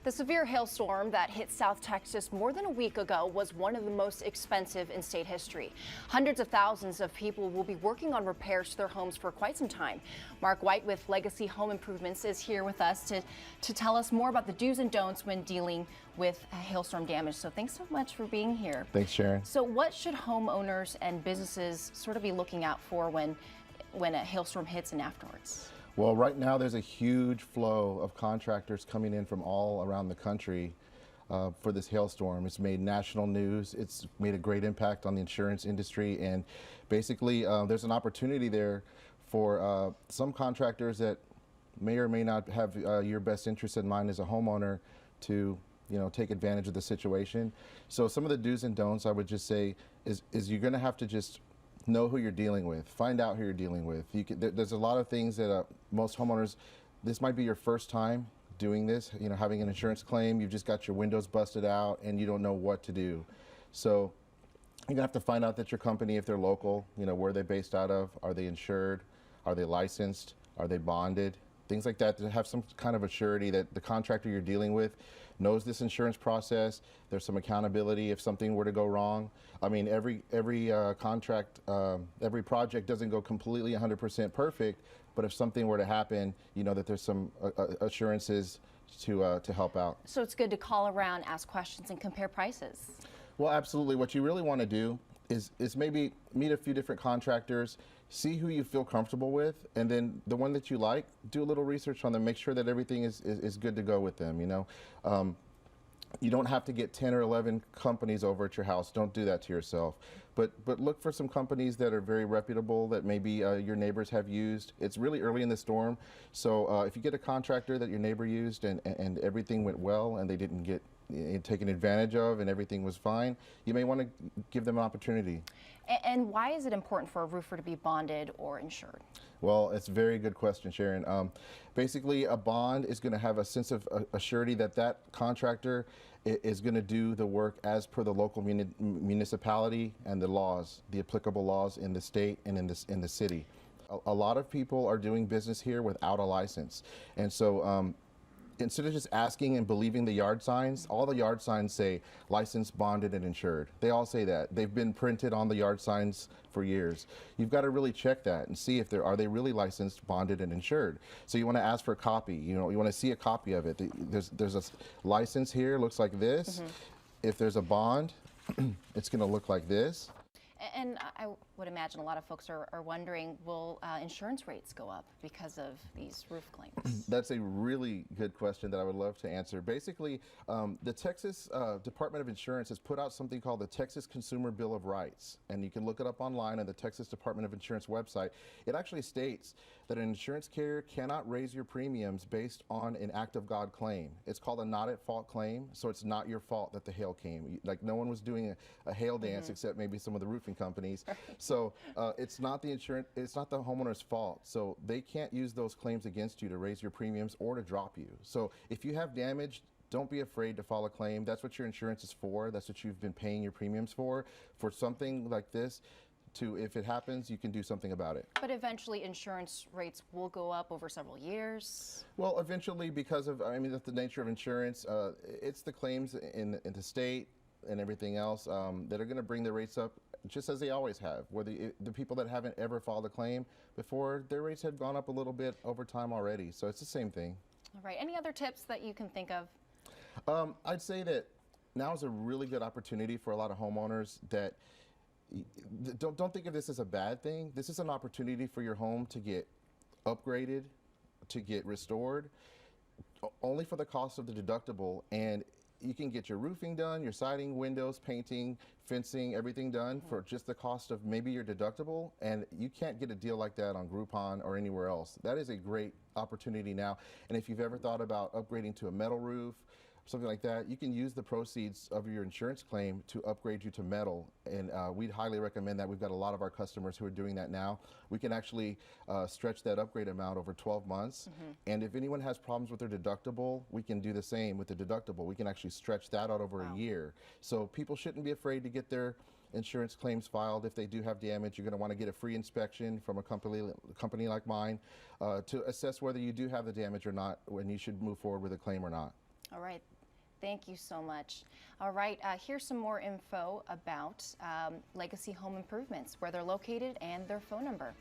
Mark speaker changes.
Speaker 1: The severe hailstorm that hit South Texas more than a week ago was one of the most expensive in state history. Hundreds of thousands of people will be working on repairs to their homes for quite some time. Mark White with Legacy Home Improvements is here with us to tell us more about the do's and don'ts when dealing with hailstorm damage. So thanks so much for being here.
Speaker 2: Thanks, Sharon.
Speaker 1: So what should homeowners and businesses sort of be looking out for when a hailstorm hits and afterwards?
Speaker 2: Well, right now there's a huge flow of contractors coming in from all around the country for this hailstorm. It's made national news. It's made a great impact on the insurance industry, and basically there's an opportunity there for some contractors that may or may not have your best interest in mind as a homeowner to take advantage of the situation. So some of the do's and don'ts I would just say is you're going to have to just know who you're dealing with. Find out who you're dealing with. There's a lot of things that most homeowners, this might be your first time doing this, having an insurance claim. You've just got your windows busted out and you don't know what to do. So you're gonna have to find out that your company, if they're local, where they're based out of, are they insured, are they licensed, are they bonded, things like that, to have some kind of a surety that the contractor you're dealing with knows this insurance process. There's some accountability if something were to go wrong. I mean, every contract, every project doesn't go completely 100% perfect, but if something were to happen, that there's some assurances to help out.
Speaker 1: So it's good to call around, ask questions, and compare prices.
Speaker 2: Well, absolutely. What you really want to do is maybe meet a few different contractors, see who you feel comfortable with, and then the one that you like, do a little research on them, make sure that everything is good to go with them. You don't have to get 10 or 11 companies over at your house. Don't do that to yourself. But look for some companies that are very reputable that maybe your neighbors have used. It's really early in the storm, so if you get a contractor that your neighbor used and everything went well and they didn't get taken advantage of and everything was fine, you may want to give them an opportunity.
Speaker 1: And why is it important for a roofer to be bonded or insured?
Speaker 2: Well, it's a very good question, Sharon. Basically, a bond is going to have a sense of surety that that contractor is going to do the work as per the local municipality and the laws, the applicable laws in the state and in the city. A lot of people are doing business here without a license, and so instead of just asking and believing the yard signs, all the yard signs say licensed, bonded, and insured. They all say that. They've been printed on the yard signs for years. You've got to really check that and see if are they really licensed, bonded, and insured. So you want to ask for a copy. You want to see a copy of it. There's a license here, looks like this. Mm-hmm. If there's a bond, it's going to look like this.
Speaker 1: And I would imagine a lot of folks are wondering, will insurance rates go up because of these roof claims?
Speaker 2: That's a really good question that I would love to answer. Basically, the Texas Department of Insurance has put out something called the Texas Consumer Bill of Rights, and you can look it up online on the Texas Department of Insurance website. It actually states that an insurance carrier cannot raise your premiums based on an act of God claim. It's called a not at fault claim, so it's not your fault that the hail came. Like, no one was doing a hail dance, mm-hmm. except maybe some of the roofing companies. Right. So it's not the homeowner's fault. So they can't use those claims against you to raise your premiums or to drop you. So if you have damage, don't be afraid to file a claim. That's what your insurance is for. That's what you've been paying your premiums for something like this. If it happens, you can do something about it.
Speaker 1: But eventually insurance rates will go up over several years?
Speaker 2: Well, eventually, because of, that's the nature of insurance. It's the claims in the state and everything else that are going to bring the rates up, just as they always have. The people that haven't ever filed a claim before, their rates have gone up a little bit over time already. So it's the same thing.
Speaker 1: All right. Any other tips that you can think of?
Speaker 2: I'd say that now is a really good opportunity for a lot of homeowners that don't think of this as a bad thing. This is an opportunity for your home to get upgraded, to get restored, only for the cost of the deductible. And you can get your roofing done, your siding, windows, painting, fencing, everything done for just the cost of maybe your deductible. And you can't get a deal like that on Groupon or anywhere else. That is a great opportunity now. And if you've ever thought about upgrading to a metal roof, something like that, you can use the proceeds of your insurance claim to upgrade you to metal. And we'd highly recommend that. We've got a lot of our customers who are doing that now. We can actually stretch that upgrade amount over 12 months. Mm-hmm. And if anyone has problems with their deductible, we can do the same with the deductible. We can actually stretch that out over a year. So people shouldn't be afraid to get their insurance claims filed. If they do have damage, you're going to want to get a free inspection from a company like mine to assess whether you do have the damage or not, when you should move forward with a claim or not.
Speaker 1: All right. Thank you so much. All right, here's some more info about Legacy Home Improvements, where they're located and their phone number.